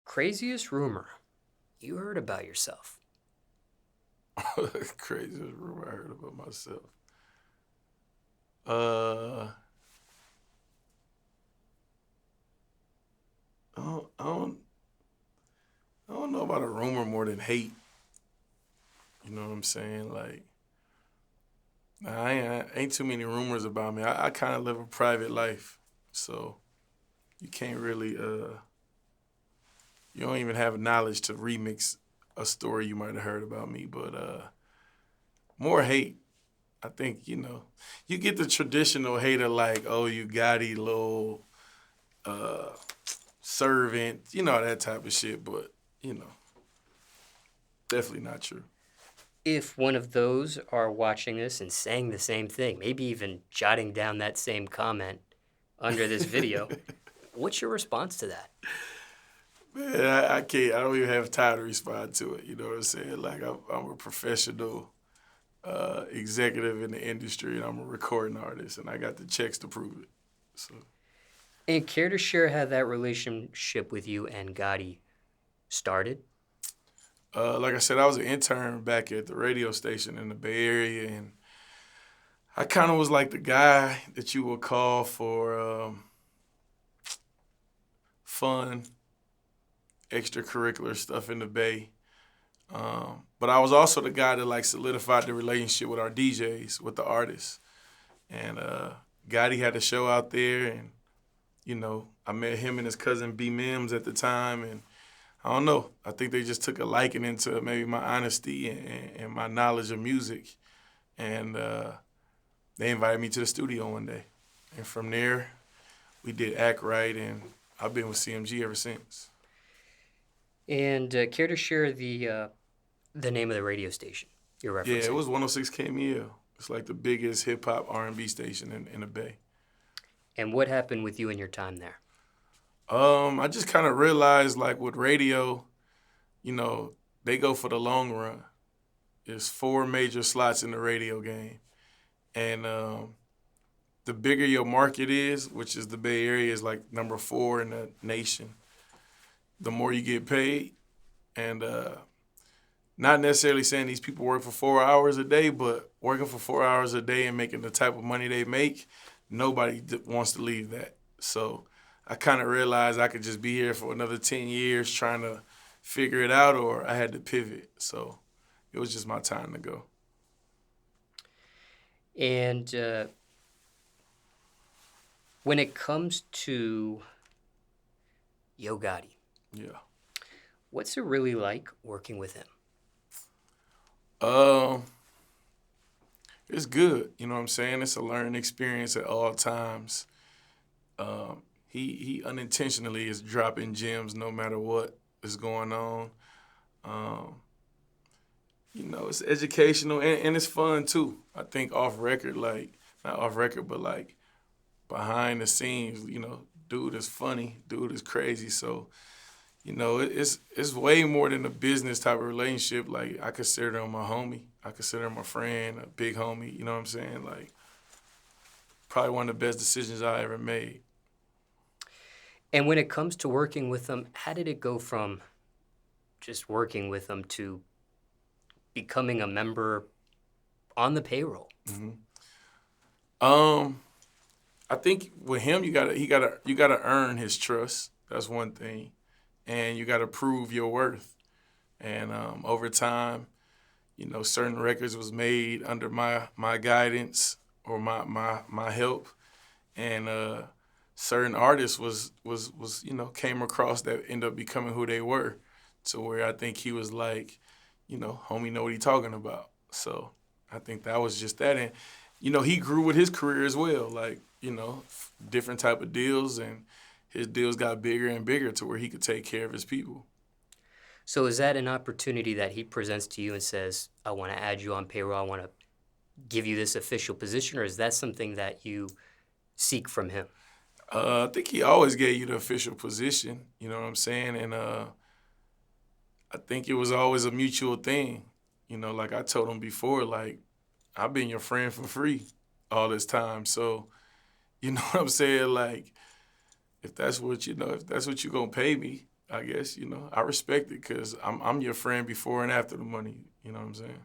Craziest rumor you heard about yourself. Craziest rumor I heard about myself. Uh, I don't, I don't, I don't know about a rumor more than hate. You know what I'm saying? Like, I ain't too many rumors about me. I kind of live a private life, so you can't really, you don't even have knowledge to remix a story you might have heard about me. But more hate. I think, you get the traditional hater like, oh, you Gotti, little uh, servant, that type of shit. But, you know, definitely not true. If one of those are watching this and saying the same thing, maybe even jotting down that same comment under this video, what's your response to that? Man, I can't. I don't even have time to respond to it. You know what I'm saying? Like I'm a professional executive in the industry, and I'm a recording artist, and I got the checks to prove it. So, And care to share how that relationship with you and Gotti started? like I said, I was an intern back at the radio station in the Bay Area, and I kind of was like the guy that you would call for fun, extracurricular stuff in the Bay. But I was also the guy that like solidified the relationship with our DJs, with the artists. And Gotti had a show out there, and I met him and his cousin B Mims at the time, and I don't know. I think they just took a liking into maybe my honesty and my knowledge of music, and they invited me to the studio one day, and from there, we did Act Right, and I've been with CMG ever since. And care to share the name of the radio station you're Yeah, it referencing? was 106 KMEL. It's like the biggest hip hop R&B station in the Bay. And what happened with you and your time there? I just kind of realized like with radio, they go for the long run. There's four major slots in the radio game, and the bigger your market is, which is the Bay Area, is like number 4 in the nation. The more you get paid, and not necessarily saying these people work for 4 hours a day, but working for 4 hours a day and making the type of money they make, nobody wants to leave that. So I kind of realized I could just be here for another 10 years trying to figure it out, or I had to pivot. So it was just my time to go. And when it comes to Yo Gotti, Yeah. what's it really like working with him? Um, it's good. You know what I'm saying? It's a learning experience at all times. He unintentionally is dropping gems no matter what is going on. Um, it's educational and it's fun too. I think off record, like not off record, but like behind the scenes, dude is funny, dude is crazy. So, it's way more than a business type of relationship. Like I consider him a homie. I consider him a friend, a big homie. You know what I'm saying? Like probably one of the best decisions I ever made. And when it comes to working with him, how did it go from just working with him to becoming a member on the payroll? hmm Um, I think with him, you gotta earn his trust. That's one thing, and you gotta prove your worth. And over time, certain records was made under my guidance or my help, and certain artists was came across that ended up becoming who they were, to where I think he was like, homie know what he talking about. So I think that was just that, and he grew with his career as well, like different type of deals, and his deals got bigger and bigger to where he could take care of his people. So is that an opportunity that he presents to you and says, I want to add you on payroll, I want to give you this official position, or is that something that you seek from him? I think he always gave you the official position. You know what I'm saying? And I think it was always a mutual thing. Like I told him before, like I've been your friend for free all this time. So you know what I'm saying? Like if that's what you're gonna pay me, I guess, I respect it because I'm your friend before and after the money. You know what I'm saying?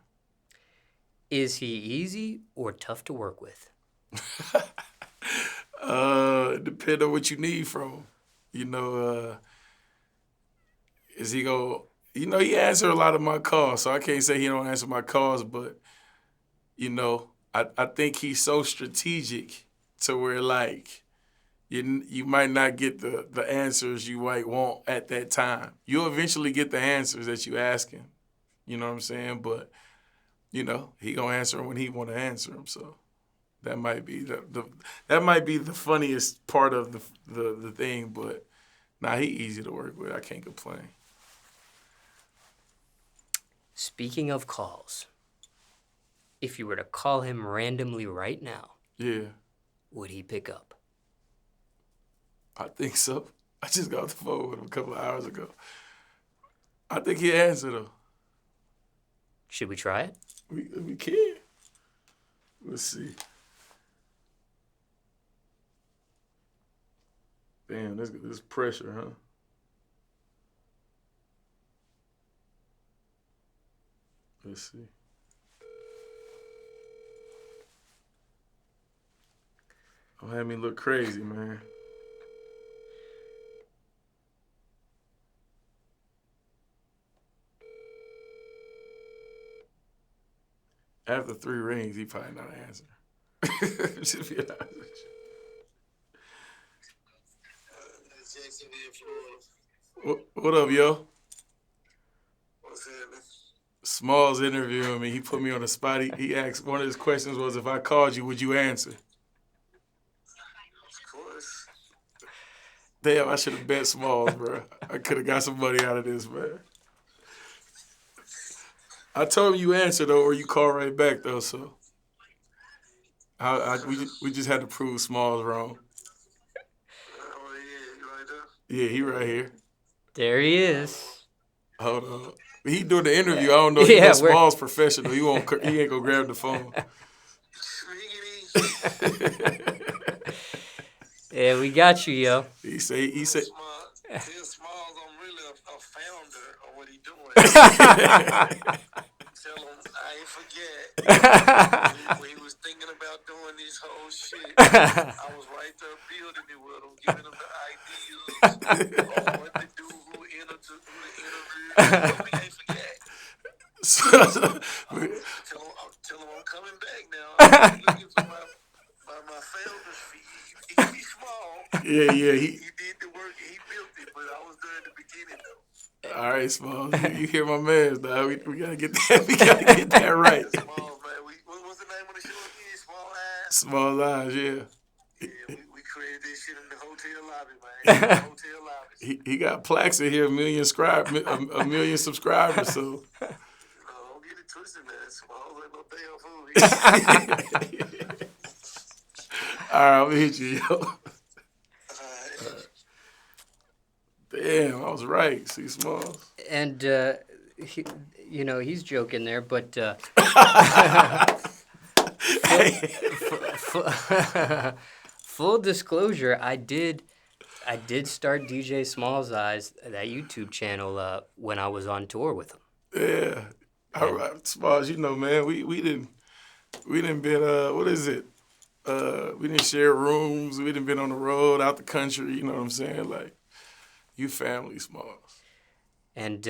Is he easy or tough to work with? Depend on what you need from him. Is he go? He answer a lot of my calls, so I can't say he don't answer my calls. But I think he's so strategic to where like you might not get the answers you might want at that time. You'll eventually get the answers that you asking. You know what I'm saying? But he gonna answer 'em when he want to answer them. So that might be the funniest part of the thing. But he easy to work with. I can't complain. Speaking of calls, if you were to call him randomly right now, Yeah, would he pick up? I think so. I just got off the phone with him a couple of hours ago. I think he answered though. Should we try it? We can. Let's see. Damn, this pressure, huh? Let's see. Don't have me look crazy, man. After 3 rings, he probably not answer. Just be honest with you. What up, yo? What's happening? Smallz interviewing me. He put me on the spot. He asked, one of his questions was, if I called you, would you answer? Of course. Damn, I should have bet Smallz, bro. I could have got some money out of this, man. I told him you answer though, or you call right back though. So we just had to prove Smallz wrong. Oh, yeah, you right there? Yeah, he right here. There he is. Hold on. He doing the interview. I don't know. Yeah, Smallz professional. He ain't gonna grab the phone. Yeah, we got you, yo. He said. Smallz, I'm really a founder of what he doing. Tell him I ain't forget. When he was thinking about doing this whole shit, I was right there building it with him, giving him the ideas on what to do, who to interview. We ain't forget. Tell him I'm coming back now. I'm looking for my founder's feed. He's small. Yeah. He did the work and he built it, but I was there in the beginning though. All right, Smallz. You hear my man, dog. We gotta get that. We gotta get that right. Smallz, man. What's the name of the show again? Small Eyes, yeah. Yeah, we created this shit in the hotel lobby, man. Hotel lobby. He got plaques in here, a million subscribers. So. Don't get it twisted, man. Smallz ain't no damn fool. All right, I'm gonna hit you, yo. Damn, I was right. See, Smallz. And, he's joking there, but full disclosure, I did start DJ Smallz Eyes, that YouTube channel, when I was on tour with him. Yeah. All right, Smallz, man, we didn't been, what is it? We didn't share rooms. We didn't been on the road, out the country, you know what I'm saying? Like, you family, Smallz. And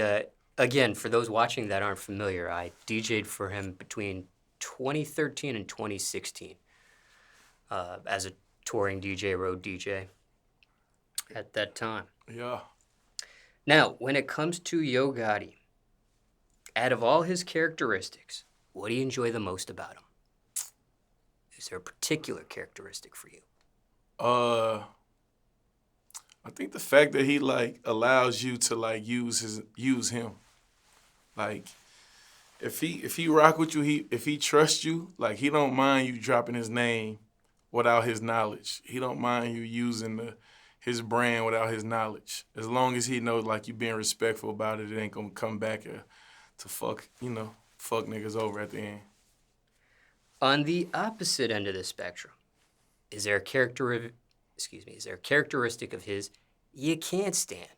again, for those watching that aren't familiar, I DJ'd for him between 2013 and 2016 as a touring DJ, road DJ at that time. Yeah. Now, when it comes to Yo Gotti, out of all his characteristics, what do you enjoy the most about him? Is there a particular characteristic for you? I think the fact that he allows you to use him. Like if he rock with you, if he trusts you, he don't mind you dropping his name without his knowledge. He don't mind you using his brand without his knowledge. As long as he knows you being respectful about it, it ain't gonna come back to fuck niggas over at the end. On the opposite end of the spectrum, is there a characteristic of his you can't stand?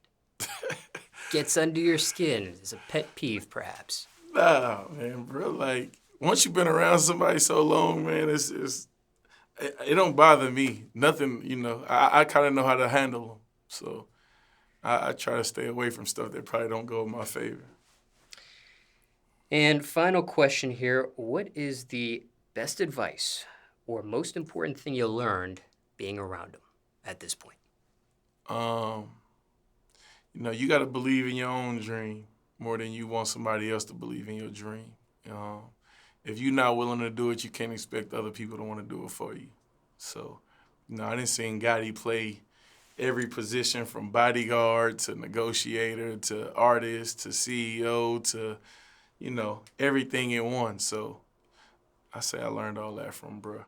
gets under your skin? Is a pet peeve, perhaps? Nah, man, bro. Like once you've been around somebody so long, man, it don't bother me. Nothing, you know. I kind of know how to handle them, so I try to stay away from stuff that probably don't go in my favor. And final question here. What is the best advice or most important thing you learned being around him at this point? You know, you got to believe in your own dream more than you want somebody else to believe in your dream. If you're not willing to do it, you can't expect other people to want to do it for you. So, you know, I didn't see Gotti play every position from bodyguard to negotiator to artist to CEO to, you know, everything in one. So I say I learned all that from bruh.